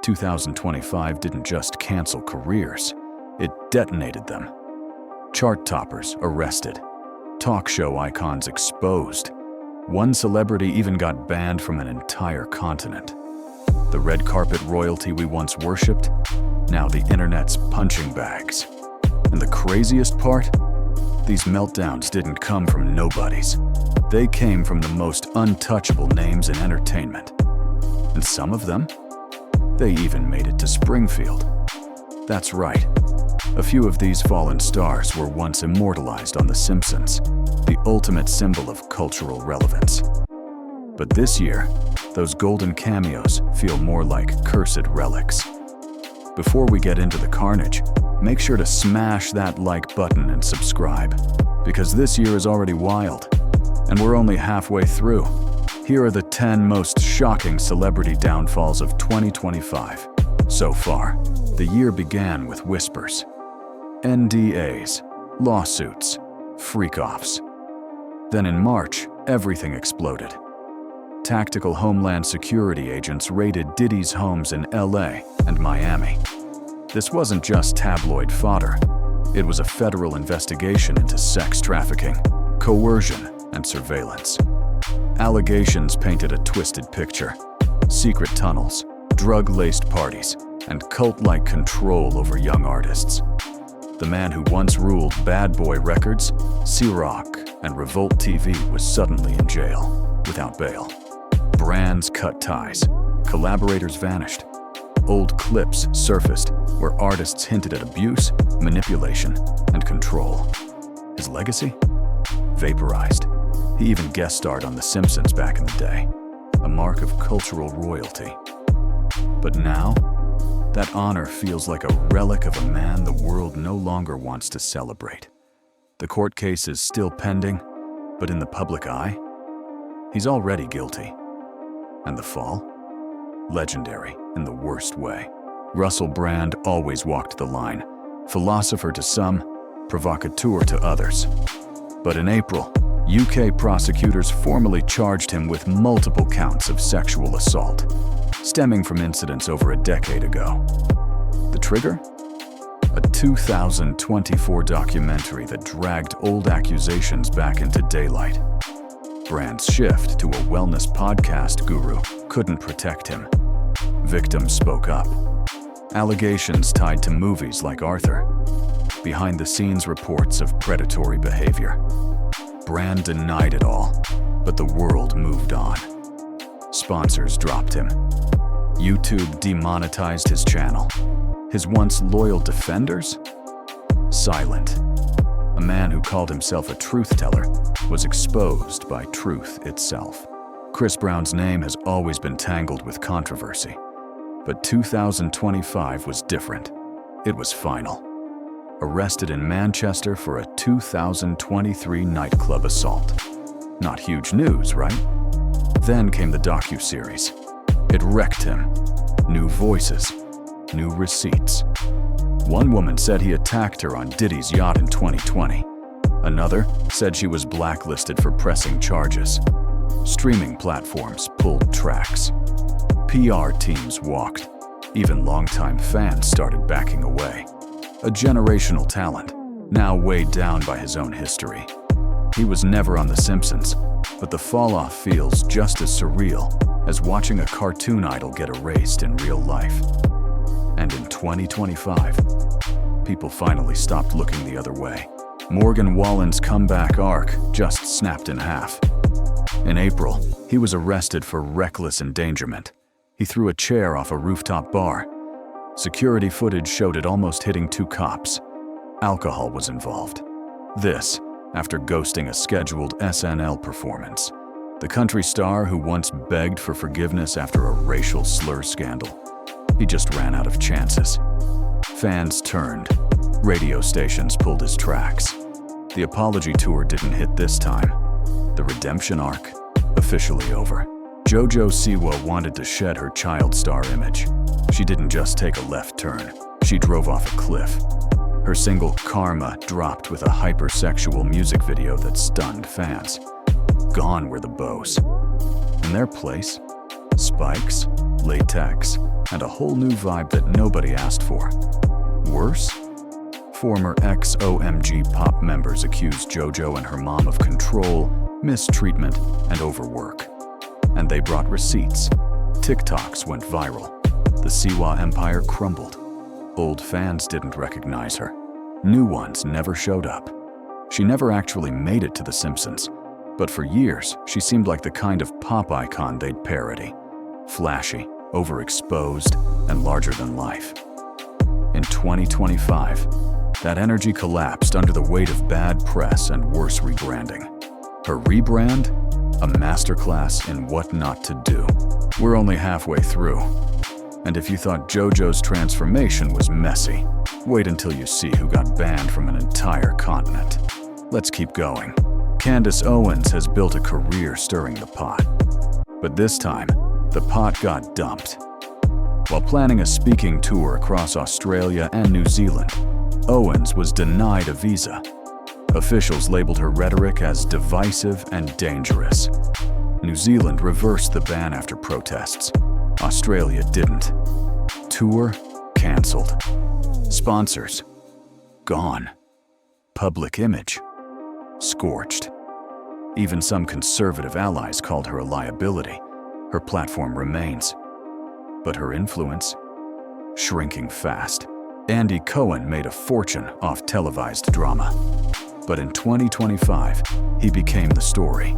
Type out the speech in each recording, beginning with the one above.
2025 didn't just cancel careers, it detonated them. Chart toppers arrested, talk show icons exposed. One celebrity even got banned from an entire continent. The red carpet royalty we once worshipped, now the internet's punching bags. And the craziest part? These meltdowns didn't come from nobodies. They came from the most untouchable names in entertainment. And some of them, they even made it to Springfield. That's right. A few of these fallen stars were once immortalized on The Simpsons, the ultimate symbol of cultural relevance. But this year, those golden cameos feel more like cursed relics. Before we get into the carnage, make sure to smash that like button and subscribe, because this year is already wild, and we're only halfway through. Here are the 10 most shocking celebrity downfalls of 2025. So far, the year began with whispers. NDAs, lawsuits, freak-offs. Then in March, everything exploded. Tactical Homeland Security agents raided Diddy's homes in LA and Miami. This wasn't just tabloid fodder. It was a federal investigation into sex trafficking, coercion, and surveillance. Allegations painted a twisted picture: secret tunnels, drug-laced parties, and cult-like control over young artists. The man who once ruled Bad Boy Records, C-Rock, and Revolt TV was suddenly in jail, without bail. Brands cut ties, collaborators vanished. Old clips surfaced where artists hinted at abuse, manipulation, and control. His legacy? Vaporized. He even guest starred on The Simpsons back in the day, a mark of cultural royalty. But now, that honor feels like a relic of a man the world no longer wants to celebrate. The court case is still pending, but in the public eye, he's already guilty. And the fall? Legendary in the worst way. Russell Brand always walked the line, philosopher to some, provocateur to others. But in April, UK prosecutors formally charged him with multiple counts of sexual assault, stemming from incidents over a decade ago. The trigger? A 2024 documentary that dragged old accusations back into daylight. Brand's shift to a wellness podcast guru couldn't protect him. Victims spoke up. Allegations tied to movies like Arthur. Behind-the-scenes reports of predatory behavior. Brand denied it all, but the world moved on. Sponsors dropped him. YouTube demonetized his channel. His once loyal defenders? Silent. A man who called himself a truth-teller was exposed by truth itself. Chris Brown's name has always been tangled with controversy, but 2025 was different. It was final. Arrested in Manchester for a 2023 nightclub assault. Not huge news, right? Then came the docuseries. It wrecked him. New voices, new receipts. One woman said he attacked her on Diddy's yacht in 2020. Another said she was blacklisted for pressing charges. Streaming platforms pulled tracks. PR teams walked. Even longtime fans started backing away. A generational talent, now weighed down by his own history. He was never on The Simpsons, but the fall-off feels just as surreal as watching a cartoon idol get erased in real life. And in 2025, people finally stopped looking the other way. Morgan Wallen's comeback arc just snapped in half. In April, he was arrested for reckless endangerment. He threw a chair off a rooftop bar. Security footage showed it almost hitting 2 cops. Alcohol was involved. This, after ghosting a scheduled SNL performance. The country star who once begged for forgiveness after a racial slur scandal. He just ran out of chances. Fans turned. Radio stations pulled his tracks. The apology tour didn't hit this time. The redemption arc, officially over. JoJo Siwa wanted to shed her child star image. She didn't just take a left turn. She drove off a cliff. Her single Karma dropped with a hypersexual music video that stunned fans. Gone were the bows. In their place, spikes, latex, and a whole new vibe that nobody asked for. Worse? Former ex-OMG pop members accused JoJo and her mom of control, mistreatment, and overwork. And they brought receipts. TikToks went viral. The Siwa empire crumbled. Old fans didn't recognize her. New ones never showed up. She never actually made it to The Simpsons, but for years, she seemed like the kind of pop icon they'd parody. Flashy, overexposed, and larger than life. In 2025, that energy collapsed under the weight of bad press and worse rebranding. Her rebrand? A masterclass in what not to do. We're only halfway through. And if you thought JoJo's transformation was messy, wait until you see who got banned from an entire continent. Let's keep going. Candace Owens has built a career stirring the pot. But this time, the pot got dumped. While planning a speaking tour across Australia and New Zealand, Owens was denied a visa. Officials labeled her rhetoric as divisive and dangerous. New Zealand reversed the ban after protests. Australia didn't. Tour canceled. Sponsors gone. Public image scorched. Even some conservative allies called her a liability. Her platform remains. But her influence? Shrinking fast. Andy Cohen made a fortune off televised drama. But in 2025, he became the story.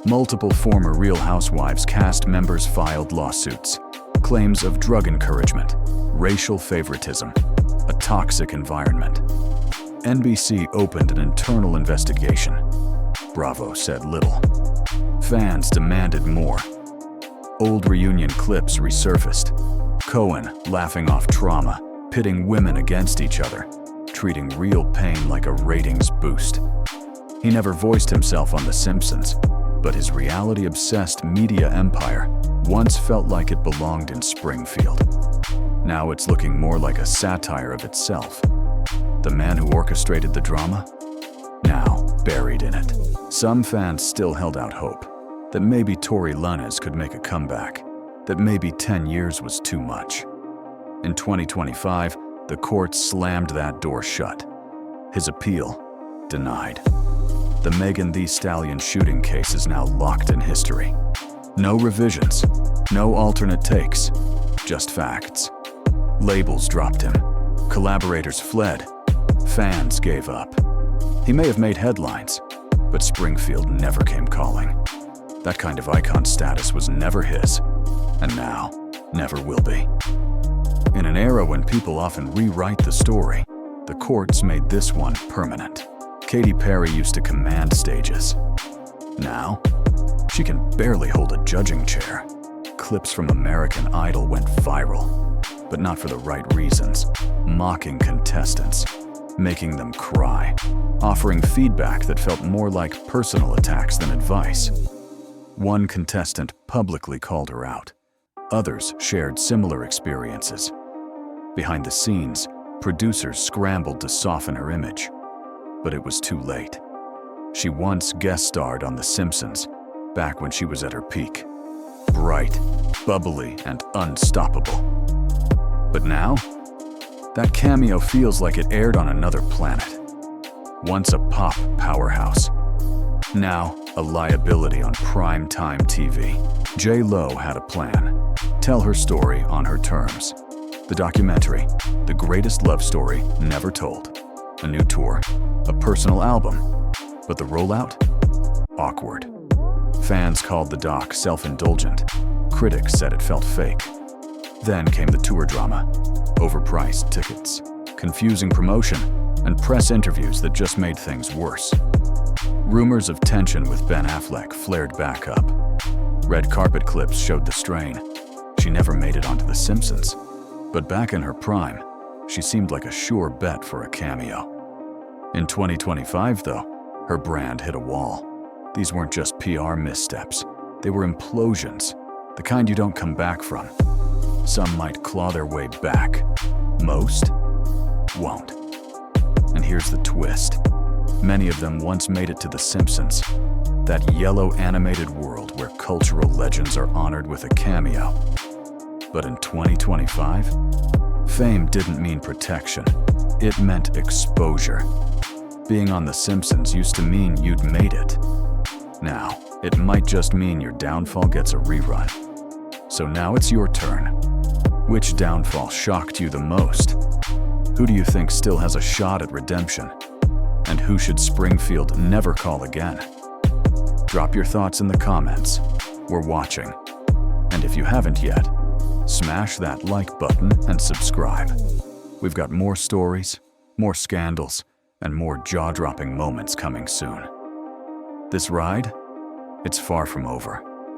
Multiple former Real Housewives cast members filed lawsuits. Claims of drug encouragement, racial favoritism, a toxic environment. NBC opened an internal investigation. Bravo said little. Fans demanded more. Old reunion clips resurfaced. Cohen laughing off trauma, pitting women against each other, treating real pain like a ratings boost. He never voiced himself on The Simpsons, but his reality-obsessed media empire once felt like it belonged in Springfield. Now it's looking more like a satire of itself. The man who orchestrated the drama? Now buried in it. Some fans still held out hope that maybe Tory Lanez could make a comeback, that maybe 10 years was too much. In 2025, the courts slammed that door shut. His appeal denied. The Megan Thee Stallion shooting case is now locked in history. No revisions, no alternate takes, just facts. Labels dropped him. Collaborators fled. Fans gave up. He may have made headlines, but Springfield never came calling. That kind of icon status was never his, and now never will be. In an era when people often rewrite the story, the courts made this one permanent. Katy Perry used to command stages. Now, she can barely hold a judging chair. Clips from American Idol went viral, but not for the right reasons. Mocking contestants, making them cry, offering feedback that felt more like personal attacks than advice. One contestant publicly called her out. Others shared similar experiences. Behind the scenes, producers scrambled to soften her image. But it was too late. She once guest starred on The Simpsons, back when she was at her peak. Bright, bubbly, and unstoppable. But now, that cameo feels like it aired on another planet. Once a pop powerhouse, now a liability on primetime TV. J.Lo had a plan. Tell her story on her terms. The documentary, The Greatest Love Story Never Told. A new tour, a personal album. But the rollout? Awkward. Fans called the doc self-indulgent. Critics said it felt fake. Then came the tour drama. Overpriced tickets, confusing promotion, and press interviews that just made things worse. Rumors of tension with Ben Affleck flared back up. Red carpet clips showed the strain. She never made it onto The Simpsons. But back in her prime, she seemed like a sure bet for a cameo. In 2025, though, her brand hit a wall. These weren't just PR missteps. They were implosions, the kind you don't come back from. Some might claw their way back. Most won't. And here's the twist. Many of them once made it to The Simpsons, that yellow animated world where cultural legends are honored with a cameo. But in 2025, fame didn't mean protection. It meant exposure. Being on The Simpsons used to mean you'd made it. Now, it might just mean your downfall gets a rerun. So now it's your turn. Which downfall shocked you the most? Who do you think still has a shot at redemption? And who should Springfield never call again? Drop your thoughts in the comments. We're watching. And if you haven't yet, smash that like button and subscribe. We've got more stories, more scandals, and more jaw-dropping moments coming soon. This ride, it's far from over.